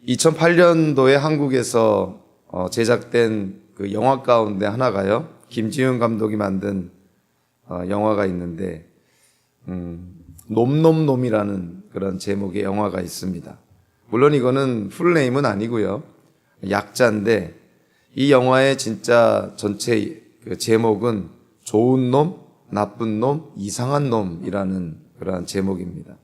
2008년도에 한국에서 제작된 그 영화 가운데 하나가요. 김지훈 감독이 만든 영화가 있는데 놈놈놈이라는 그런 제목의 영화가 있습니다. 물론 이거는 풀네임은 아니고요. 약자인데 이 영화의 진짜 전체 그 제목은 좋은 놈, 나쁜 놈, 이상한 놈이라는 그러한 제목입니다.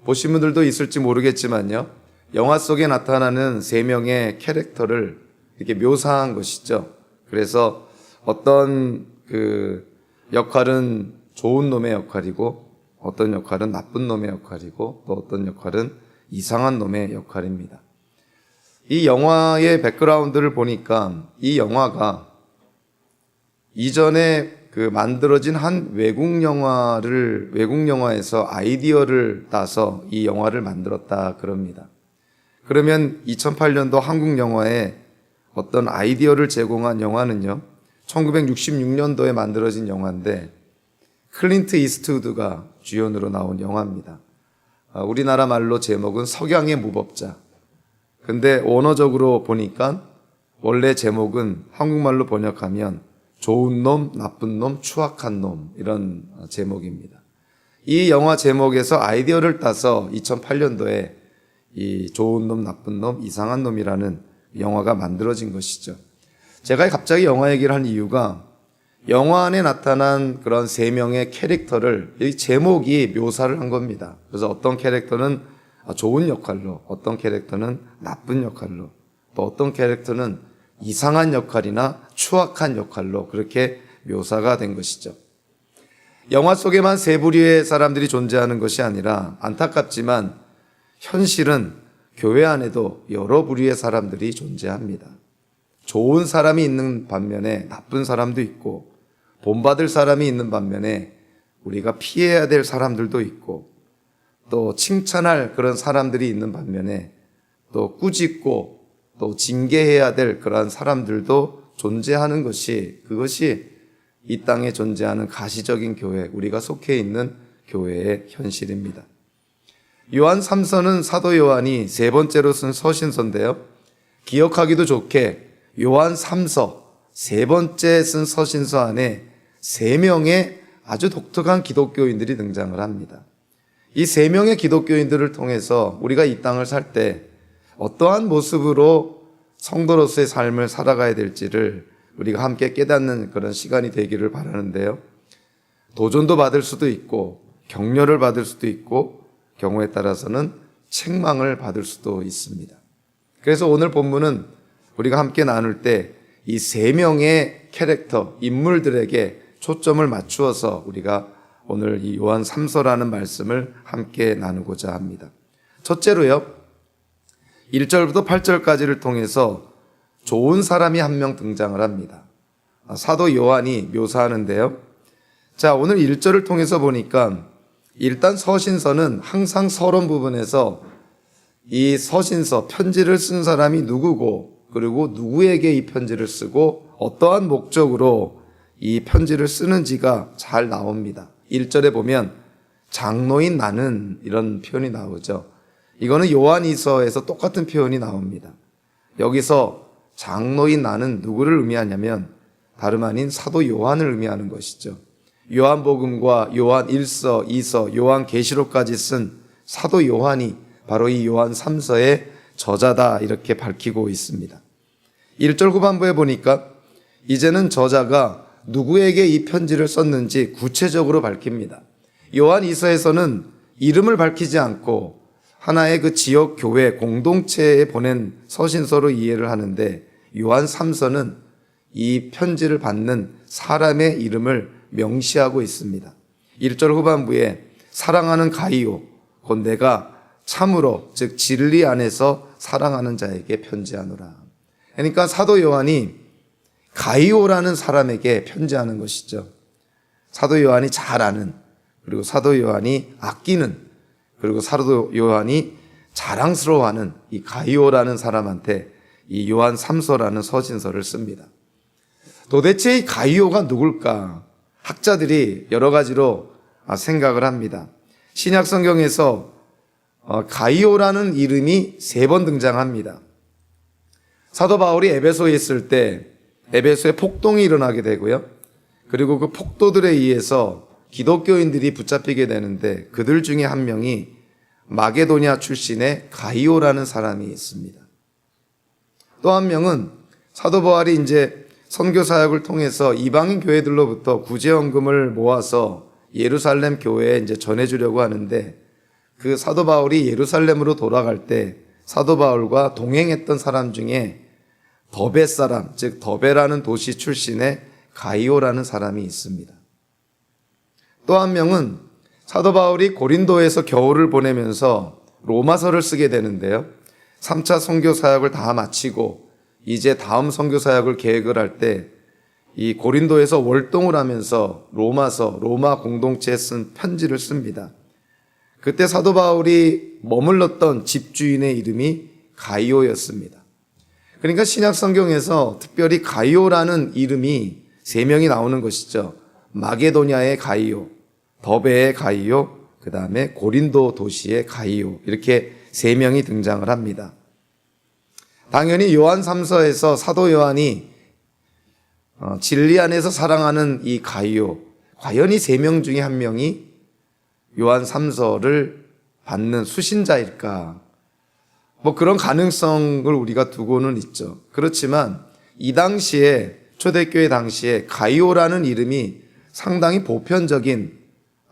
보신 분들도 있을지 모르겠지만요. 영화 속에 나타나는 세 명의 캐릭터를 이렇게 묘사한 것이죠. 그래서 어떤 그 역할은 좋은 놈의 역할이고 어떤 역할은 나쁜 놈의 역할이고 또 어떤 역할은 이상한 놈의 역할입니다. 이 영화의 백그라운드를 보니까 이 영화가 이전에 그 만들어진 한 외국 영화에서 아이디어를 따서 이 영화를 만들었다 그럽니다. 그러면 2008년도 한국 영화에 어떤 아이디어를 제공한 영화는요, 1966년도에 만들어진 영화인데 클린트 이스트우드가 주연으로 나온 영화입니다. 우리나라 말로 제목은 석양의 무법자. 근데 원어적으로 보니까 원래 제목은 한국말로 번역하면 좋은 놈, 나쁜 놈, 추악한 놈 이런 제목입니다. 이 영화 제목에서 아이디어를 따서 2008년도에 이 좋은 놈, 나쁜 놈, 이상한 놈이라는 영화가 만들어진 것이죠. 제가 갑자기 영화 얘기를 한 이유가 영화 안에 나타난 그런 세 명의 캐릭터를 이 제목이 묘사를 한 겁니다. 그래서 어떤 캐릭터는 좋은 역할로, 어떤 캐릭터는 나쁜 역할로, 또 어떤 캐릭터는 이상한 역할이나 추악한 역할로 그렇게 묘사가 된 것이죠. 영화 속에만 세 부류의 사람들이 존재하는 것이 아니라 안타깝지만 현실은 교회 안에도 여러 부류의 사람들이 존재합니다. 좋은 사람이 있는 반면에 나쁜 사람도 있고 본받을 사람이 있는 반면에 우리가 피해야 될 사람들도 있고 또 칭찬할 그런 사람들이 있는 반면에 또 꾸짖고 또 징계해야 될 그러한 사람들도 존재하는 그것이 이 땅에 존재하는 가시적인 교회, 우리가 속해 있는 교회의 현실입니다. 요한 3서는 사도 요한이 세 번째로 쓴 서신서인데요. 기억하기도 좋게 요한 3서, 세 번째 쓴 서신서 안에 세 명의 아주 독특한 기독교인들이 등장을 합니다. 이 세 명의 기독교인들을 통해서 우리가 이 땅을 살 때 어떠한 모습으로 성도로서의 삶을 살아가야 될지를 우리가 함께 깨닫는 그런 시간이 되기를 바라는데요. 도전도 받을 수도 있고 격려를 받을 수도 있고 경우에 따라서는 책망을 받을 수도 있습니다. 그래서 오늘 본문은 우리가 함께 나눌 때 이 세 명의 캐릭터, 인물들에게 초점을 맞추어서 우리가 오늘 이 요한 3서라는 말씀을 함께 나누고자 합니다. 첫째로요, 1절부터 8절까지를 통해서 좋은 사람이 한 명 등장을 합니다. 사도 요한이 묘사하는데요. 자, 오늘 1절을 통해서 보니까 일단 서신서는 항상 서론 부분에서 이 서신서, 편지를 쓴 사람이 누구고 그리고 누구에게 이 편지를 쓰고 어떠한 목적으로 이 편지를 쓰는지가 잘 나옵니다. 1절에 보면 장로인 나는 이런 표현이 나오죠. 이거는 요한이서에서 똑같은 표현이 나옵니다. 여기서 장로인 나는 누구를 의미하냐면 다름 아닌 사도 요한을 의미하는 것이죠. 요한복음과 요한 1서, 2서, 요한 계시록까지 쓴 사도 요한이 바로 이 요한 3서의 저자다 이렇게 밝히고 있습니다. 1절 후반부에 보니까 이제는 저자가 누구에게 이 편지를 썼는지 구체적으로 밝힙니다. 요한 2서에서는 이름을 밝히지 않고 하나의 그 지역 교회 공동체에 보낸 서신서로 이해를 하는데 요한 3서는 이 편지를 받는 사람의 이름을 명시하고 있습니다. 1절 후반부에 사랑하는 가이오, 곧 내가 참으로 즉 진리 안에서 사랑하는 자에게 편지하노라. 그러니까 사도 요한이 가이오라는 사람에게 편지하는 것이죠. 사도 요한이 잘 아는, 그리고 사도 요한이 아끼는, 그리고 사도 요한이 자랑스러워하는 이 가이오라는 사람한테 이 요한 3서라는 서신서를 씁니다. 도대체 이 가이오가 누굴까? 학자들이 여러 가지로 생각을 합니다. 신약 성경에서 가이오라는 이름이 3번 등장합니다. 사도 바울이 에베소에 있을 때 에베소에 폭동이 일어나게 되고요. 그리고 그 폭도들에 의해서 기독교인들이 붙잡히게 되는데 그들 중에 한 명이 마게도냐 출신의 가이오라는 사람이 있습니다. 또 한 명은 사도 바울이 이제 선교 사역을 통해서 이방인 교회들로부터 구제헌금을 모아서 예루살렘 교회에 이제 전해주려고 하는데 그 사도 바울이 예루살렘으로 돌아갈 때 사도 바울과 동행했던 사람 중에 더베 사람, 즉 더베라는 도시 출신의 가이오라는 사람이 있습니다. 또 한 명은 사도 바울이 고린도에서 겨울을 보내면서 로마서를 쓰게 되는데요. 3차 선교 사역을 다 마치고 이제 다음 선교 사역을 계획을 할 때 이 고린도에서 월동을 하면서 로마서, 로마 공동체에 쓴 편지를 씁니다. 그때 사도 바울이 머물렀던 집주인의 이름이 가이오였습니다. 그러니까 신약 성경에서 특별히 가이오라는 이름이 3명이 나오는 것이죠. 마게도냐의 가이오, 더베의 가이오, 그 다음에 고린도 도시의 가이오, 이렇게 3명이 등장을 합니다. 당연히 요한 3서에서 사도 요한이 진리 안에서 사랑하는 이 가이오, 과연 이 3명 중에 한 명이 요한 3서를 받는 수신자일까? 뭐 그런 가능성을 우리가 두고는 있죠. 그렇지만 이 당시에 초대교회 당시에 가이오라는 이름이 상당히 보편적인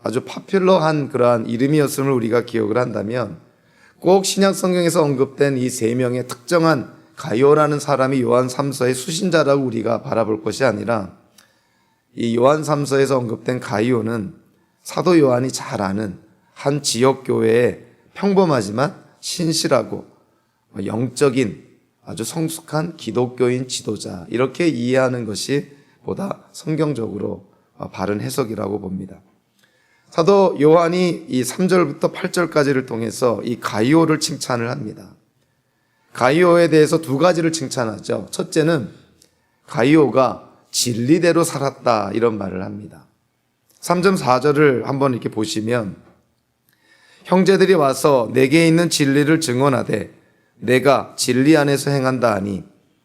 아주 파퓰러한 그러한 이름이었음을 우리가 기억을 한다면 꼭 신약 성경에서 언급된 이 3명의 특정한 가이오라는 사람이 요한 3서의 수신자라고 우리가 바라볼 것이 아니라 이 요한 3서에서 언급된 가이오는 사도 요한이 잘 아는 한 지역교회의 평범하지만 신실하고 영적인 아주 성숙한 기독교인 지도자, 이렇게 이해하는 것이 보다 성경적으로 바른 해석이라고 봅니다. 사도 요한이 이 3절부터 8절까지를 통해서 이 가이오를 칭찬을 합니다. 가이오에 대해서 2가지를 칭찬하죠. 첫째는 가이오가 진리대로 살았다, 이런 말을 합니다. 3절 4절을 한번 이렇게 보시면 형제들이 와서 내게 있는 진리를 증언하되 내가 진리 안에서 행한다 하니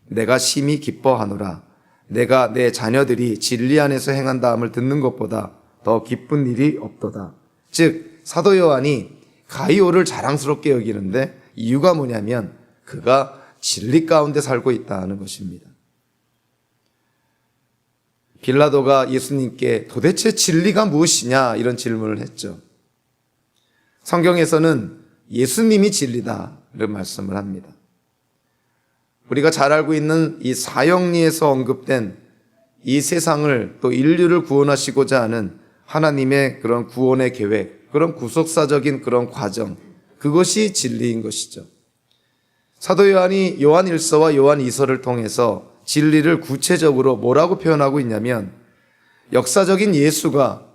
내가 심히 기뻐하노라. 내가 내 자녀들이 진리 안에서 행한다 함을 듣는 것보다 더 기쁜 일이 없도다. 즉 사도 요한이 가이오를 자랑스럽게 여기는데 이유가 뭐냐면 그가 진리 가운데 살고 있다는 것입니다. 빌라도가 예수님께 도대체 진리가 무엇이냐, 이런 질문을 했죠. 성경에서는 예수님이 진리다, 이런 말씀을 합니다. 우리가 잘 알고 있는 이 사형리에서 언급된 이 세상을 또 인류를 구원하시고자 하는 하나님의 그런 구원의 계획, 그런 구속사적인 그런 과정, 그것이 진리인 것이죠. 사도 요한이 요한 1서와 요한 2서를 통해서 진리를 구체적으로 뭐라고 표현하고 있냐면 역사적인 예수가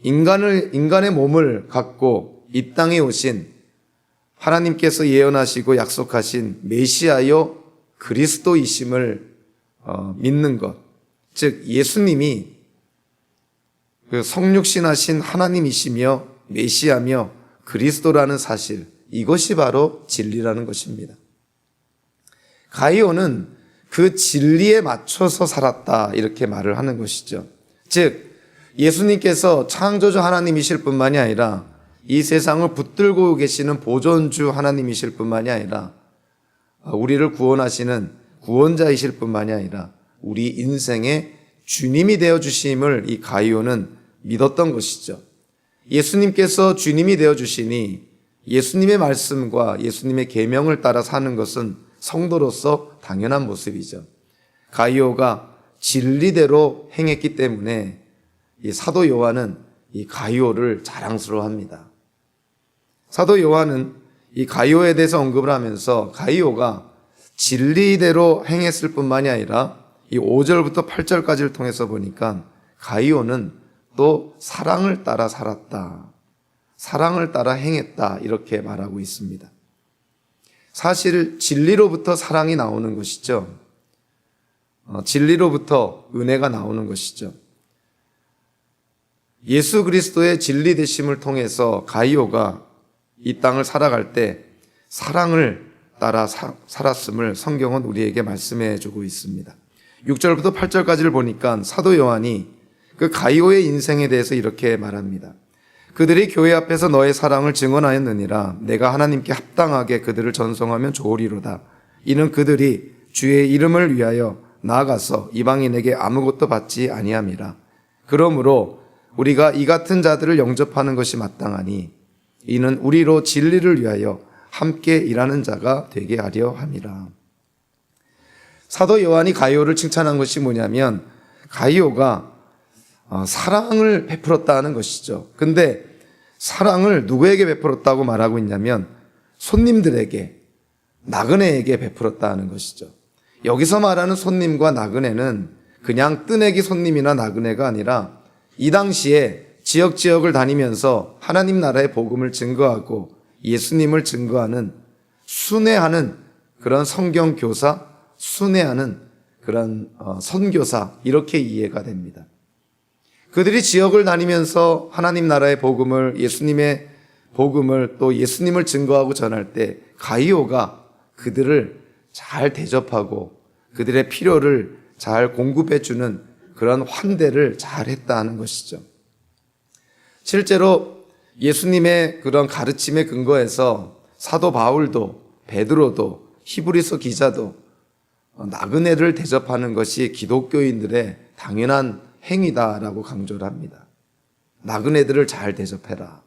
인간의 몸을 갖고 이 땅에 오신 하나님께서 예언하시고 약속하신 메시아요 그리스도이심을 믿는 것, 즉 예수님이 그 성육신하신 하나님이시며 메시아며 그리스도라는 사실, 이것이 바로 진리라는 것입니다. 가이오는 그 진리에 맞춰서 살았다, 이렇게 말을 하는 것이죠. 즉 예수님께서 창조주 하나님이실 뿐만이 아니라 이 세상을 붙들고 계시는 보존주 하나님이실 뿐만이 아니라 우리를 구원하시는 구원자이실 뿐만이 아니라 우리 인생의 주님이 되어주심을 이 가이오는 믿었던 것이죠. 예수님께서 주님이 되어주시니 예수님의 말씀과 예수님의 계명을 따라 사는 것은 성도로서 당연한 모습이죠. 가이오가 진리대로 행했기 때문에 이 사도 요한은 이 가이오를 자랑스러워합니다. 사도 요한은 이 가이오에 대해서 언급을 하면서 가이오가 진리대로 행했을 뿐만이 아니라 이 5절부터 8절까지를 통해서 보니까 가이오는 또 사랑을 따라 살았다, 사랑을 따라 행했다, 이렇게 말하고 있습니다. 사실 진리로부터 사랑이 나오는 것이죠. 진리로부터 은혜가 나오는 것이죠. 예수 그리스도의 진리 되심을 통해서 가이오가 이 땅을 살아갈 때 사랑을 따라 살았음을 성경은 우리에게 말씀해 주고 있습니다. 6절부터 8절까지를 보니까 사도 요한이 그 가이오의 인생에 대해서 이렇게 말합니다. 그들이 교회 앞에서 너의 사랑을 증언하였느니라. 내가 하나님께 합당하게 그들을 전송하면 좋으리로다. 이는 그들이 주의 이름을 위하여 나아가서 이방인에게 아무것도 받지 아니함이라. 그러므로 우리가 이 같은 자들을 영접하는 것이 마땅하니 이는 우리로 진리를 위하여 함께 일하는 자가 되게 하려 함이라. 사도 요한이 가이오를 칭찬한 것이 뭐냐면 가이오가 사랑을 베풀었다는 것이죠. 근데 사랑을 누구에게 베풀었다고 말하고 있냐면 손님들에게, 나그네에게 베풀었다는 것이죠. 여기서 말하는 손님과 나그네는 그냥 뜨내기 손님이나 나그네가 아니라 이 당시에 지역을 다니면서 하나님 나라의 복음을 증거하고 예수님을 증거하는 순회하는 그런 성경 교사, 순회하는 그런 선교사, 이렇게 이해가 됩니다. 그들이 지역을 다니면서 하나님 나라의 복음을, 예수님의 복음을, 또 예수님을 증거하고 전할 때 가이오가 그들을 잘 대접하고 그들의 필요를 잘 공급해 주는 그런 환대를 잘 했다는 것이죠. 실제로 예수님의 그런 가르침에 근거해서 사도 바울도, 베드로도, 히브리서 기자도 나그네를 대접하는 것이 기독교인들의 당연한 행위다라고 강조를 합니다. 나그네들을 잘 대접해라.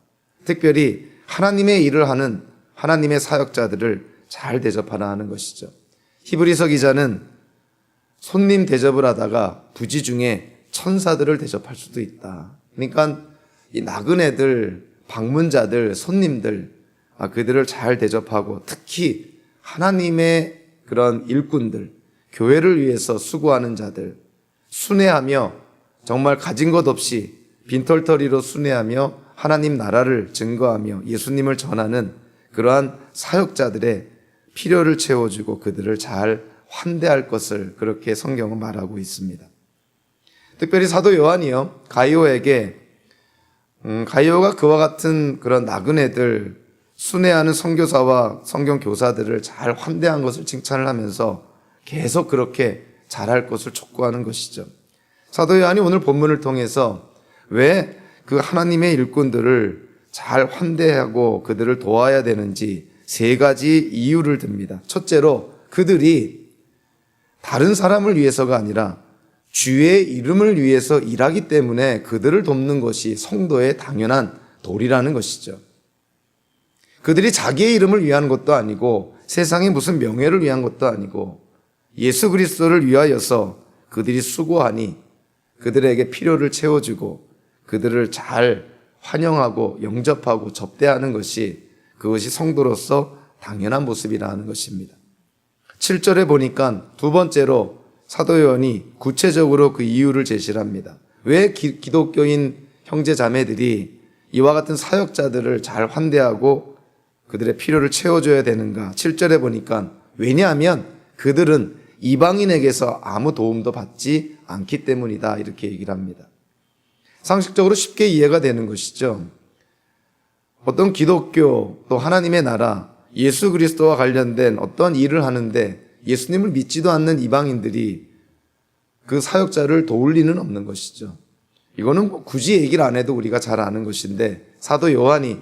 특별히 하나님의 일을 하는 하나님의 사역자들을 잘 대접하라 하는 것이죠. 히브리서 기자는 손님 대접을 하다가 부지 중에 천사들을 대접할 수도 있다. 그러니까 이 나그네들, 방문자들, 손님들, 그들을 잘 대접하고 특히 하나님의 그런 일꾼들, 교회를 위해서 수고하는 자들, 순회하며 정말 가진 것 없이 빈털터리로 순회하며 하나님 나라를 증거하며 예수님을 전하는 그러한 사역자들의 필요를 채워주고 그들을 잘 환대할 것을 그렇게 성경은 말하고 있습니다. 특별히 사도 요한이요, 가이오가 그와 같은 그런 나그네들, 순회하는 선교사와 성경 교사들을 잘 환대한 것을 칭찬을 하면서 계속 그렇게 잘할 것을 촉구하는 것이죠. 사도 요한이 오늘 본문을 통해서 왜 그 하나님의 일꾼들을 잘 환대하고 그들을 도와야 되는지 세 가지 이유를 듭니다. 첫째로 그들이 다른 사람을 위해서가 아니라 주의 이름을 위해서 일하기 때문에 그들을 돕는 것이 성도의 당연한 도리라는 것이죠. 그들이 자기의 이름을 위한 것도 아니고 세상의 무슨 명예를 위한 것도 아니고 예수 그리스도를 위하여서 그들이 수고하니 그들에게 필요를 채워주고 그들을 잘 환영하고 영접하고 접대하는 것이 그것이 성도로서 당연한 모습이라는 것입니다. 7절에 보니까 두 번째로 사도 요한이 구체적으로 그 이유를 제시를 합니다. 왜 기독교인 형제 자매들이 이와 같은 사역자들을 잘 환대하고 그들의 필요를 채워줘야 되는가? 7절에 보니까 왜냐하면 그들은 이방인에게서 아무 도움도 받지 않기 때문이다, 이렇게 얘기를 합니다. 상식적으로 쉽게 이해가 되는 것이죠. 어떤 기독교 또 하나님의 나라, 예수 그리스도와 관련된 어떤 일을 하는데 예수님을 믿지도 않는 이방인들이 그 사역자를 도울 리는 없는 것이죠. 이거는 굳이 얘기를 안 해도 우리가 잘 아는 것인데 사도 요한이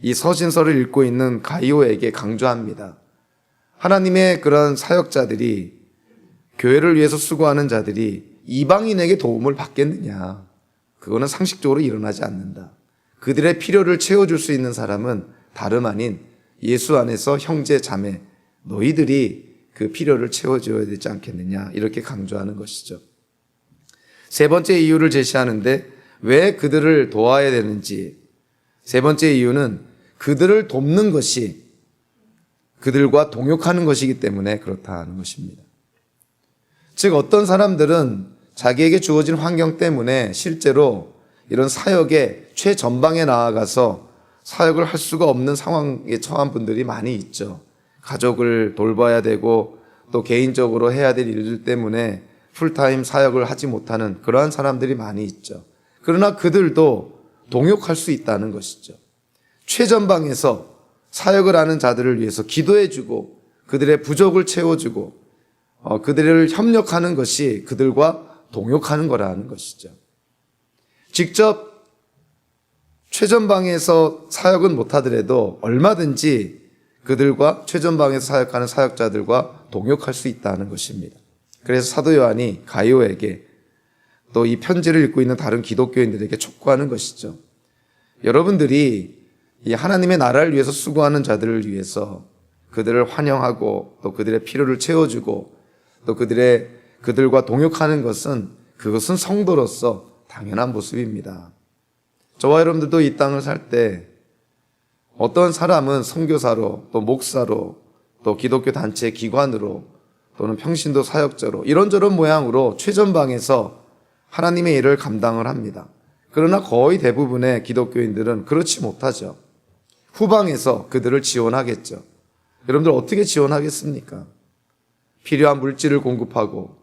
이 서신서를 읽고 있는 가이오에게 강조합니다. 하나님의 그런 사역자들이, 교회를 위해서 수고하는 자들이 이방인에게 도움을 받겠느냐? 그거는 상식적으로 일어나지 않는다. 그들의 필요를 채워줄 수 있는 사람은 다름 아닌 예수 안에서 형제 자매, 너희들이 그 필요를 채워줘야 되지 않겠느냐, 이렇게 강조하는 것이죠. 세 번째 이유를 제시하는데 왜 그들을 도와야 되는지, 세 번째 이유는 그들을 돕는 것이 그들과 동역하는 것이기 때문에 그렇다는 것입니다. 즉 어떤 사람들은 자기에게 주어진 환경 때문에 실제로 이런 사역의 최전방에 나아가서 사역을 할 수가 없는 상황에 처한 분들이 많이 있죠. 가족을 돌봐야 되고 또 개인적으로 해야 될 일들 때문에 풀타임 사역을 하지 못하는 그러한 사람들이 많이 있죠. 그러나 그들도 동역할 수 있다는 것이죠. 최전방에서 사역을 하는 자들을 위해서 기도해주고 그들의 부족을 채워주고 그들을 협력하는 것이 그들과 동역하는 거라는 것이죠. 직접 최전방에서 사역은 못하더라도 얼마든지 그들과 최전방에서 사역하는 사역자들과 동역할 수 있다는 것입니다. 그래서 사도 요한이 가이오에게 또 이 편지를 읽고 있는 다른 기독교인들에게 촉구하는 것이죠. 여러분들이 이 하나님의 나라를 위해서 수고하는 자들을 위해서 그들을 환영하고 또 그들의 필요를 채워주고 또 그들과 동역하는 그것은 성도로서 당연한 모습입니다. 저와 여러분들도 이 땅을 살 때 어떤 사람은 선교사로 또 목사로 또 기독교 단체 기관으로 또는 평신도 사역자로 이런저런 모양으로 최전방에서 하나님의 일을 감당을 합니다. 그러나 거의 대부분의 기독교인들은 그렇지 못하죠. 후방에서 그들을 지원하겠죠. 여러분들 어떻게 지원하겠습니까? 필요한 물질을 공급하고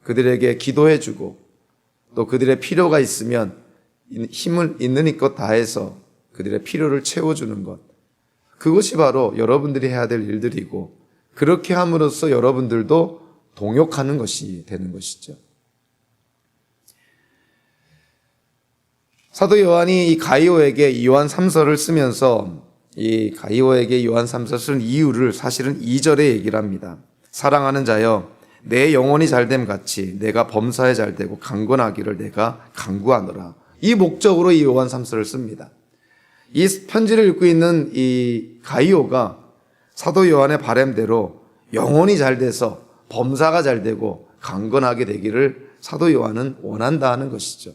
그들에게 기도해주고 또 그들의 필요가 있으면 힘을 있는 힘껏 다해서 그들의 필요를 채워주는 것. 그것이 바로 여러분들이 해야 될 일들이고 그렇게 함으로써 여러분들도 동역하는 것이 되는 것이죠. 사도 요한이 이 가이오에게 요한 3서를 쓰면서 이 가이오에게 요한 3서를 쓴 이유를 사실은 2절에 얘기를 합니다. 사랑하는 자여 내 영혼이 잘됨 같이 내가 범사에 잘되고 강건하기를 내가 간구하노라. 이 목적으로 이 요한 3서를 씁니다. 이 편지를 읽고 있는 이 가이오가 사도 요한의 바람대로 영혼이 잘돼서 범사가 잘되고 강건하게 되기를 사도 요한은 원한다 하는 것이죠.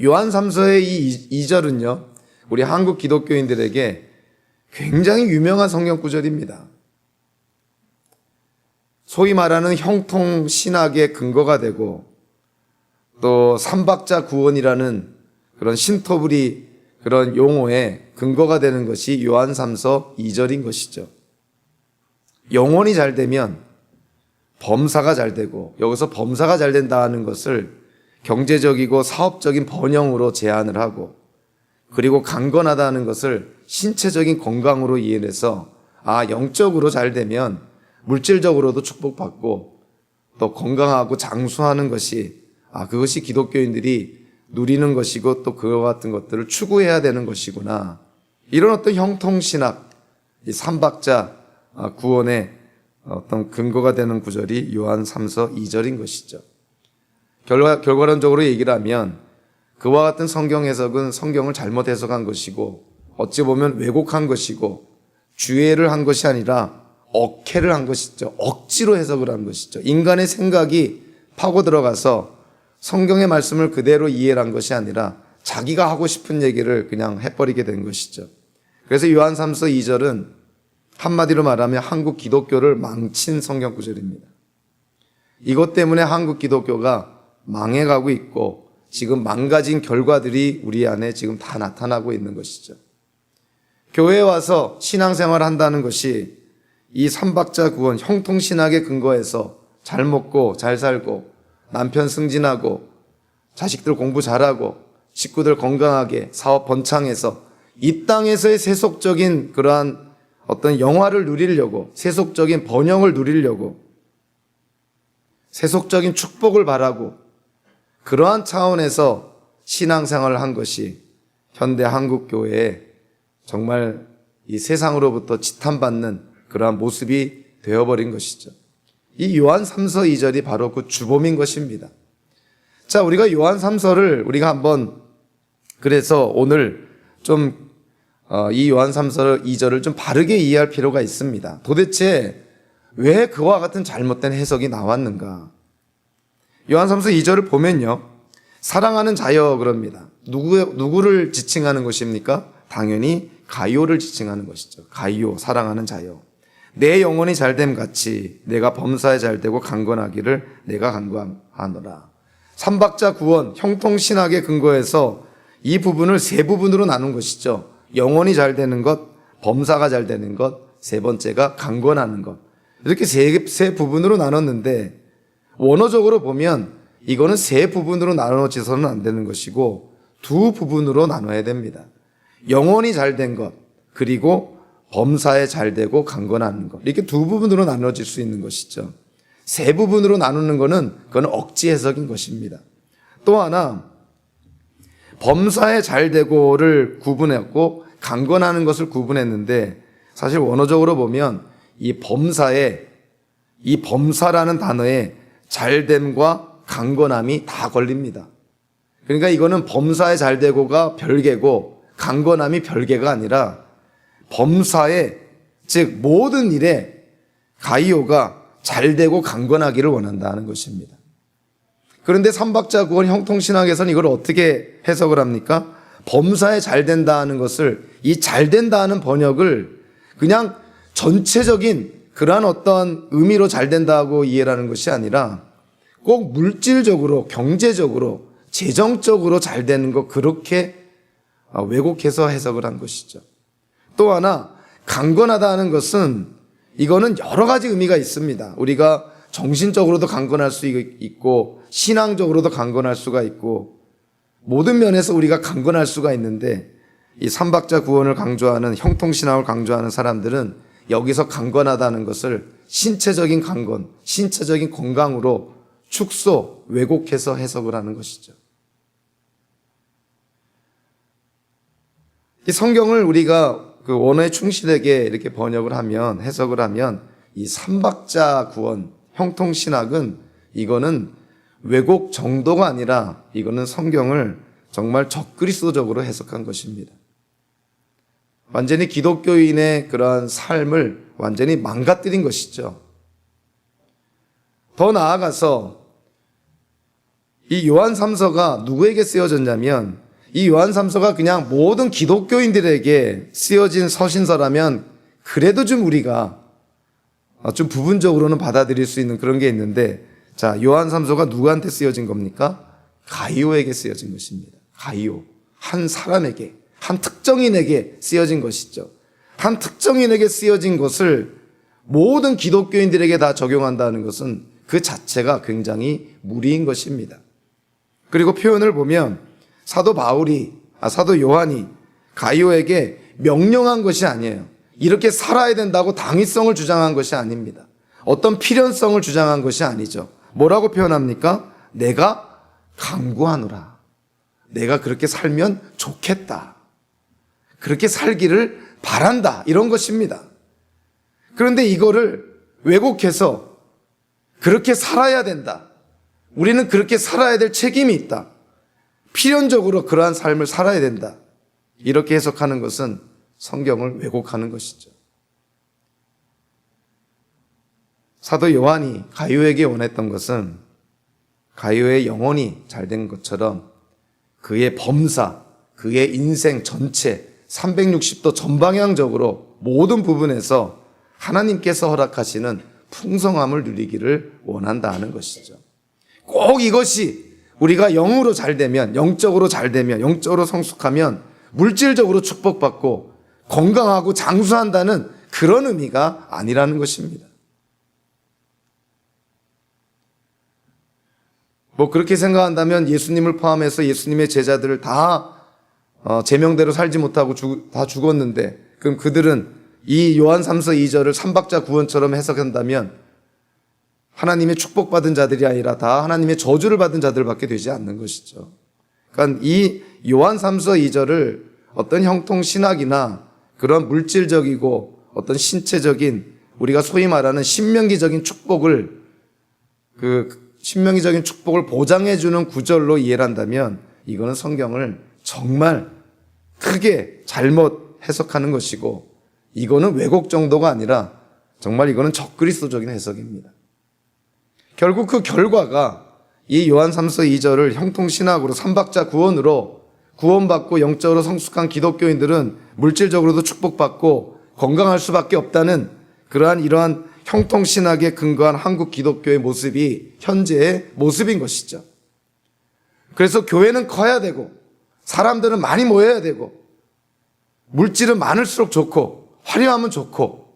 요한 3서의 이 2절은요, 우리 한국 기독교인들에게 굉장히 유명한 성경 구절입니다. 소위 말하는 형통 신학의 근거가 되고 또 삼박자 구원이라는 그런 신토부리 그런 용어의 근거가 되는 것이 요한 3서 2절인 것이죠. 영혼이 잘 되면 범사가 잘 되고 여기서 범사가 잘 된다는 것을 경제적이고 사업적인 번영으로 제안을 하고 그리고 강건하다는 것을 신체적인 건강으로 이해해서 영적으로 잘 되면 물질적으로도 축복받고 또 건강하고 장수하는 것이 그것이 기독교인들이 누리는 것이고 또 그와 같은 것들을 추구해야 되는 것이구나. 이런 어떤 형통신학, 이 삼박자 구원의 어떤 근거가 되는 구절이 요한 3서 2절인 것이죠. 결과론적으로 얘기를 하면 그와 같은 성경 해석은 성경을 잘못 해석한 것이고 어찌 보면 왜곡한 것이고 주해를 한 것이 아니라 억해를 한 것이죠. 억지로 해석을 한 것이죠. 인간의 생각이 파고 들어가서 성경의 말씀을 그대로 이해를 한 것이 아니라 자기가 하고 싶은 얘기를 그냥 해버리게 된 것이죠. 그래서 요한 3서 2절은 한마디로 말하면 한국 기독교를 망친 성경 구절입니다. 이것 때문에 한국 기독교가 망해가고 있고 지금 망가진 결과들이 우리 안에 지금 다 나타나고 있는 것이죠. 교회에 와서 신앙생활을 한다는 것이 이 삼박자 구원 형통신학에 근거해서 잘 먹고 잘 살고 남편 승진하고 자식들 공부 잘하고 식구들 건강하게 사업 번창해서 이 땅에서의 세속적인 그러한 어떤 영화를 누리려고 세속적인 번영을 누리려고 세속적인 축복을 바라고 그러한 차원에서 신앙생활을 한 것이 현대 한국교회에 정말 이 세상으로부터 지탄받는 그러한 모습이 되어버린 것이죠. 이 요한 3서 2절이 바로 그 주범인 것입니다. 자, 우리가 요한 3서를 우리가 한번 그래서 오늘 좀 이 요한 3서 2절을 좀 바르게 이해할 필요가 있습니다. 도대체 왜 그와 같은 잘못된 해석이 나왔는가? 요한 3서 2절을 보면요. 사랑하는 자여 그럽니다. 누구를 지칭하는 것입니까? 당연히 가이오를 지칭하는 것이죠. 가이오, 사랑하는 자여. 내 영혼이 잘됨 같이 내가 범사에 잘되고 강건하기를 내가 간구하노라. 삼박자 구원, 형통신학에 근거해서 이 부분을 세 부분으로 나눈 것이죠. 영혼이 잘되는 것, 범사가 잘되는 것, 세 번째가 강건하는 것. 이렇게 세 부분으로 나눴는데 원어적으로 보면 이거는 세 부분으로 나눠져서는 안 되는 것이고 두 부분으로 나눠야 됩니다. 영혼이 잘된 것, 그리고 범사에 잘되고 강건하는 것. 이렇게 두 부분으로 나눠질 수 있는 것이죠. 세 부분으로 나누는 것은 그건 억지 해석인 것입니다. 또 하나, 범사에 잘되고를 구분했고 강건하는 것을 구분했는데, 사실 원어적으로 보면 이 범사라는 단어에 잘됨과 강건함이 다 걸립니다. 그러니까 이거는 범사에 잘되고가 별개고 강건함이 별개가 아니라 범사에, 즉 모든 일에 가이오가 잘되고 강건하기를 원한다는 것입니다. 그런데 삼박자 구원 형통신학에서는 이걸 어떻게 해석을 합니까? 범사에 잘된다는 것을, 이 잘된다는 번역을 그냥 전체적인 그러한 어떤 의미로 잘된다고 이해를 하는 것이 아니라 꼭 물질적으로, 경제적으로, 재정적으로 잘되는 것, 그렇게 왜곡해서 해석을 한 것이죠. 또 하나, 강건하다는 것은 이거는 여러 가지 의미가 있습니다. 우리가 정신적으로도 강건할 수 있고 신앙적으로도 강건할 수가 있고 모든 면에서 우리가 강건할 수가 있는데, 이 삼박자 구원을 강조하는, 형통신학을 강조하는 사람들은 여기서 강건하다는 것을 신체적인 강건, 신체적인 건강으로 축소, 왜곡해서 해석을 하는 것이죠. 이 성경을 우리가 그 원어에 충실하게 이렇게 번역을 하면, 해석을 하면, 이 삼박자 구원, 형통신학은 이거는 왜곡 정도가 아니라 이거는 성경을 정말 적그리스도적으로 해석한 것입니다. 완전히 기독교인의 그러한 삶을 완전히 망가뜨린 것이죠. 더 나아가서 이 요한 3서가 누구에게 쓰여졌냐면, 이 요한 3서가 그냥 모든 기독교인들에게 쓰여진 서신서라면 그래도 좀 우리가 좀 부분적으로는 받아들일 수 있는 그런 게 있는데, 자, 요한 3서가 누구한테 쓰여진 겁니까? 가이오에게 쓰여진 것입니다. 가이오. 한 사람에게, 한 특정인에게 쓰여진 것이죠. 한 특정인에게 쓰여진 것을 모든 기독교인들에게 다 적용한다는 것은 그 자체가 굉장히 무리인 것입니다. 그리고 표현을 보면 사도 요한이 가이오에게 명령한 것이 아니에요. 이렇게 살아야 된다고 당위성을 주장한 것이 아닙니다. 어떤 필연성을 주장한 것이 아니죠. 뭐라고 표현합니까? 내가 강구하노라. 내가 그렇게 살면 좋겠다. 그렇게 살기를 바란다. 이런 것입니다. 그런데 이거를 왜곡해서 그렇게 살아야 된다. 우리는 그렇게 살아야 될 책임이 있다. 필연적으로 그러한 삶을 살아야 된다. 이렇게 해석하는 것은 성경을 왜곡하는 것이죠. 사도 요한이 가이오에게 원했던 것은 가이오의 영혼이 잘된 것처럼 그의 범사, 그의 인생 전체 360도 전방향적으로 모든 부분에서 하나님께서 허락하시는 풍성함을 누리기를 원한다는 것이죠. 꼭 이것이 우리가 영으로 잘되면, 영적으로 잘되면, 영적으로 성숙하면 물질적으로 축복받고 건강하고 장수한다는 그런 의미가 아니라는 것입니다. 그렇게 생각한다면 예수님을 포함해서 예수님의 제자들을 다 제명대로 살지 못하고 다 죽었는데, 그럼 그들은 이 요한 3서 2절을 삼박자 구원처럼 해석한다면 하나님의 축복받은 자들이 아니라 다 하나님의 저주를 받은 자들밖에 되지 않는 것이죠. 그러니까 이 요한 3서 2절을 어떤 형통신학이나 그런 물질적이고 어떤 신체적인, 우리가 소위 말하는 신명기적인 축복을 보장해주는 구절로 이해를 한다면 이거는 성경을 정말 크게 잘못 해석하는 것이고, 이거는 왜곡 정도가 아니라 정말 이거는 적그리스도적인 해석입니다. 결국 그 결과가 이 요한 3서 2절을 형통신학으로 삼박자 구원으로 구원받고 영적으로 성숙한 기독교인들은 물질적으로도 축복받고 건강할 수밖에 없다는 이러한 형통신학에 근거한 한국 기독교의 모습이 현재의 모습인 것이죠. 그래서 교회는 커야 되고 사람들은 많이 모여야 되고 물질은 많을수록 좋고 화려하면 좋고,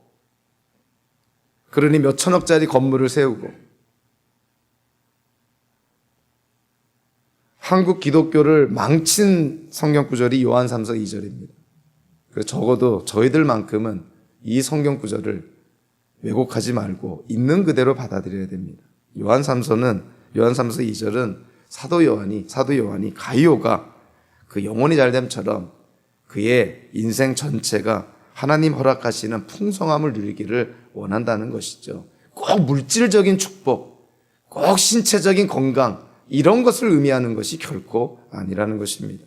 그러니 몇 천억짜리 건물을 세우고 한국 기독교를 망친 성경 구절이 요한 3서 2절입니다. 그래서 적어도 저희들만큼은 이 성경 구절을 왜곡하지 말고 있는 그대로 받아들여야 됩니다. 요한삼서 2절은 사도 요한이 가이오가 그 영혼이 잘됨처럼 그의 인생 전체가 하나님 허락하시는 풍성함을 누리기를 원한다는 것이죠. 꼭 물질적인 축복, 꼭 신체적인 건강, 이런 것을 의미하는 것이 결코 아니라는 것입니다.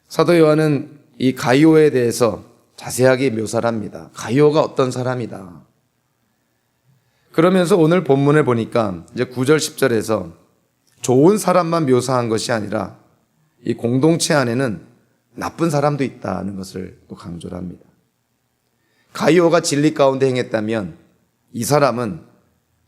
사도 요한은 이 가이오에 대해서 자세하게 묘사를 합니다. 가이오가 어떤 사람이다. 그러면서 오늘 본문을 보니까 이제 9절 10절에서 좋은 사람만 묘사한 것이 아니라 이 공동체 안에는 나쁜 사람도 있다는 것을 또 강조를 합니다. 가이오가 진리 가운데 행했다면 이 사람은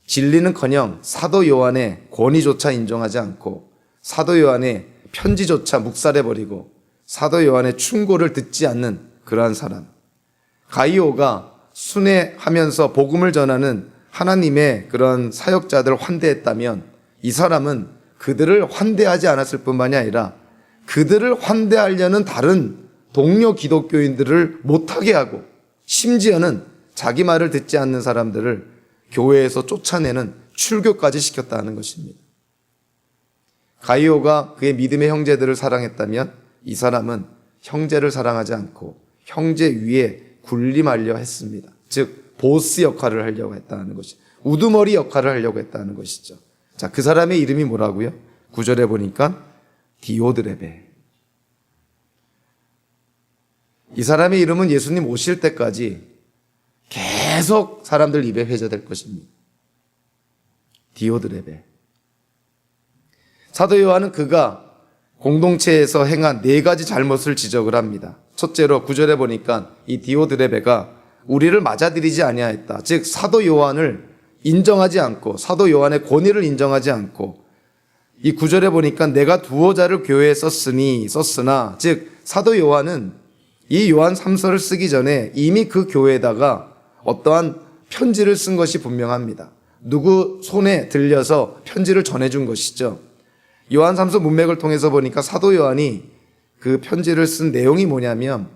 진리는커녕 사도 요한의 권위조차 인정하지 않고 사도 요한의 편지조차 묵살해버리고 사도 요한의 충고를 듣지 않는 그러한 사람. 가이오가 순회하면서 복음을 전하는 하나님의 그런 사역자들을 환대했다면 이 사람은 그들을 환대하지 않았을 뿐만이 아니라 그들을 환대하려는 다른 동료 기독교인들을 못하게 하고 심지어는 자기 말을 듣지 않는 사람들을 교회에서 쫓아내는 출교까지 시켰다는 것입니다. 가이오가 그의 믿음의 형제들을 사랑했다면 이 사람은 형제를 사랑하지 않고 형제 위에 군림하려 했습니다. 즉 보스 역할을 하려고 했다는 것이, 우두머리 역할을 하려고 했다는 것이죠. 자, 그 사람의 이름이 뭐라고요? 9절에 보니까 디오드레베. 이 사람의 이름은 예수님 오실 때까지 계속 사람들 입에 회자될 것입니다. 디오드레베. 사도 요한은 그가 공동체에서 행한 4가지 잘못을 지적을 합니다. 첫째로 9절에 보니까 이 디오드레베가 우리를 맞아들이지 아니하였다. 즉 사도 요한을 인정하지 않고 사도 요한의 권위를 인정하지 않고 이 9절에 보니까 내가 두어 자를 교회에 썼으나 즉 사도 요한은 이 요한 3서를 쓰기 전에 이미 그 교회에다가 어떠한 편지를 쓴 것이 분명합니다. 누구 손에 들려서 편지를 전해준 것이죠. 요한 3서 문맥을 통해서 보니까 사도 요한이 그 편지를 쓴 내용이 뭐냐면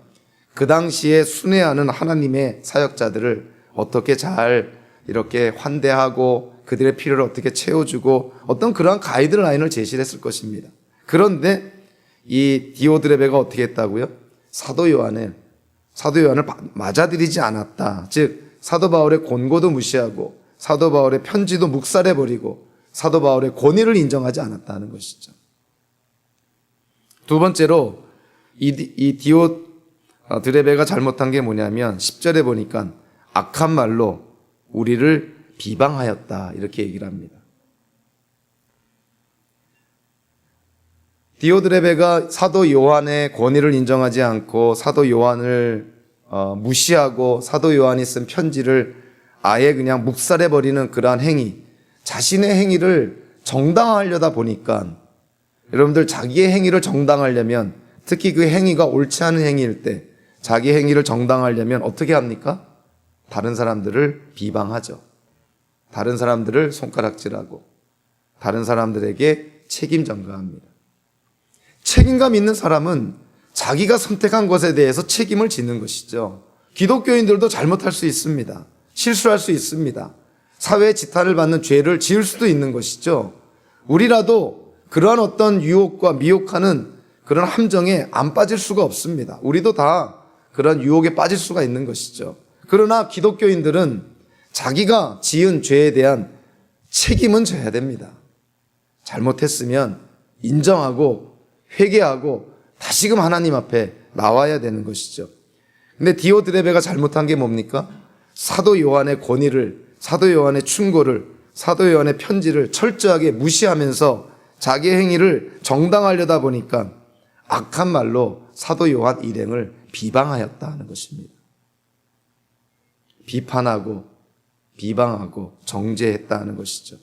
그 당시에 순회하는 하나님의 사역자들을 어떻게 잘 이렇게 환대하고 그들의 필요를 어떻게 채워주고 어떤 그러한 가이드라인을 제시를 했을 것입니다. 그런데 이 디오드레베가 어떻게 했다고요? 사도 요한을 맞아들이지 않았다. 즉 사도 바울의 권고도 무시하고 사도 바울의 편지도 묵살해버리고 사도 바울의 권위를 인정하지 않았다는 것이죠. 두 번째로 이 디오드레베가 잘못한 게 뭐냐면 10절에 보니까 악한 말로 우리를 비방하였다 이렇게 얘기를 합니다. 디오드레베가 사도 요한의 권위를 인정하지 않고 사도 요한을 무시하고 사도 요한이 쓴 편지를 아예 그냥 묵살해버리는 그러한 행위, 자신의 행위를 정당화하려다 보니까 여러분들 자기의 행위를 정당하려면 특히 그 행위가 옳지 않은 행위일 때 자기 행위를 정당하려면 어떻게 합니까? 다른 사람들을 비방하죠. 다른 사람들을 손가락질하고 다른 사람들에게 책임 전가합니다. 책임감 있는 사람은 자기가 선택한 것에 대해서 책임을 지는 것이죠. 기독교인들도 잘못할 수 있습니다. 실수할 수 있습니다. 사회의 지탄을 받는 죄를 지을 수도 있는 것이죠. 우리라도 그러한 어떤 유혹과 미혹하는 그런 함정에 안 빠질 수가 없습니다. 우리도 다 그런 유혹에 빠질 수가 있는 것이죠. 그러나 기독교인들은 자기가 지은 죄에 대한 책임은 져야 됩니다. 잘못했으면 인정하고 회개하고 다시금 하나님 앞에 나와야 되는 것이죠. 근데 디오드레베가 잘못한 게 뭡니까? 사도 요한의 권위를, 사도 요한의 충고를, 사도 요한의 편지를 철저하게 무시하면서 자기의 행위를 정당화하려다 보니까 악한 말로 사도 요한 일행을 비방하였다는 것입니다. 비판하고 비방하고 정죄했다는 것이죠.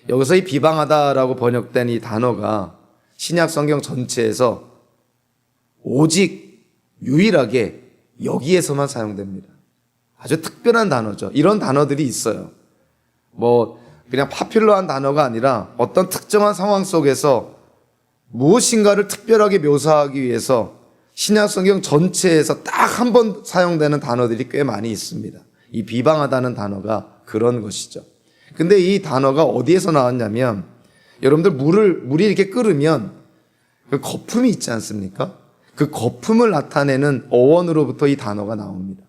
여기서 이 비방하다라고 번역된 이 단어가 신약 성경 전체에서 오직 유일하게 여기에서만 사용됩니다. 아주 특별한 단어죠. 이런 단어들이 있어요. 그냥 파퓰러한 단어가 아니라 어떤 특정한 상황 속에서 무엇인가를 특별하게 묘사하기 위해서 신약 성경 전체에서 딱 한 번 사용되는 단어들이 꽤 많이 있습니다. 이 비방하다는 단어가 그런 것이죠. 근데 이 단어가 어디에서 나왔냐면, 여러분들 물이 이렇게 끓으면 그 거품이 있지 않습니까? 그 거품을 나타내는 어원으로부터 이 단어가 나옵니다.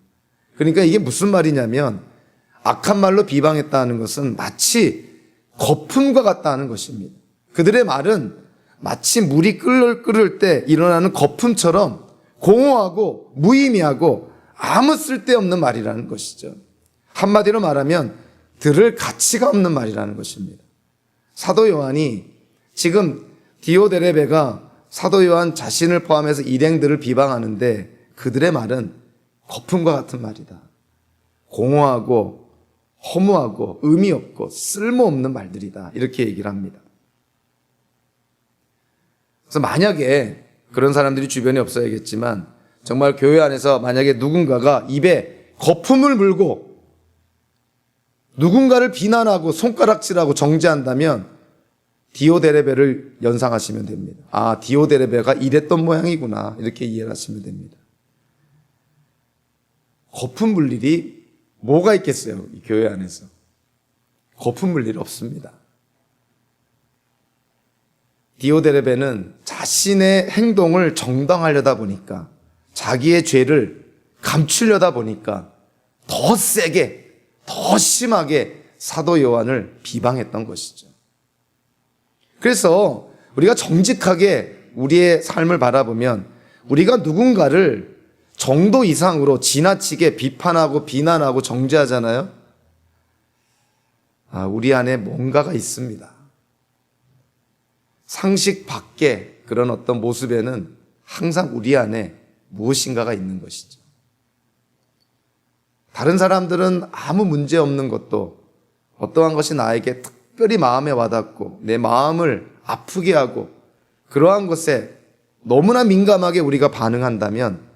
그러니까 이게 무슨 말이냐면, 악한 말로 비방했다는 것은 마치 거품과 같다는 것입니다. 그들의 말은 마치 물이 끓을 때 일어나는 거품처럼 공허하고 무의미하고 아무 쓸데없는 말이라는 것이죠. 한마디로 말하면 들을 가치가 없는 말이라는 것입니다. 사도 요한이 지금 디오데레베가 사도 요한 자신을 포함해서 일행들을 비방하는데, 그들의 말은 거품과 같은 말이다. 공허하고 허무하고 의미 없고 쓸모없는 말들이다. 이렇게 얘기를 합니다. 그래서 만약에 그런 사람들이 주변에 없어야겠지만, 정말 교회 안에서 만약에 누군가가 입에 거품을 물고 누군가를 비난하고 손가락질하고 정죄한다면 디오데레베를 연상하시면 됩니다. 아, 디오데레베가 이랬던 모양이구나, 이렇게 이해를 하시면 됩니다. 거품 물 일이 뭐가 있겠어요, 이 교회 안에서. 거품 물 일 없습니다. 디오데레베는 자신의 행동을 정당하려다 보니까, 자기의 죄를 감추려다 보니까 더 세게, 더 심하게 사도 요한을 비방했던 것이죠. 그래서 우리가 정직하게 우리의 삶을 바라보면, 우리가 누군가를 정도 이상으로 지나치게 비판하고 비난하고 정죄하잖아요. 우리 안에 뭔가가 있습니다. 상식 밖의 그런 어떤 모습에는 항상 우리 안에 무엇인가가 있는 것이죠. 다른 사람들은 아무 문제 없는 것도 어떠한 것이 나에게 특별히 마음에 와닿고 내 마음을 아프게 하고 그러한 것에 너무나 민감하게 우리가 반응한다면,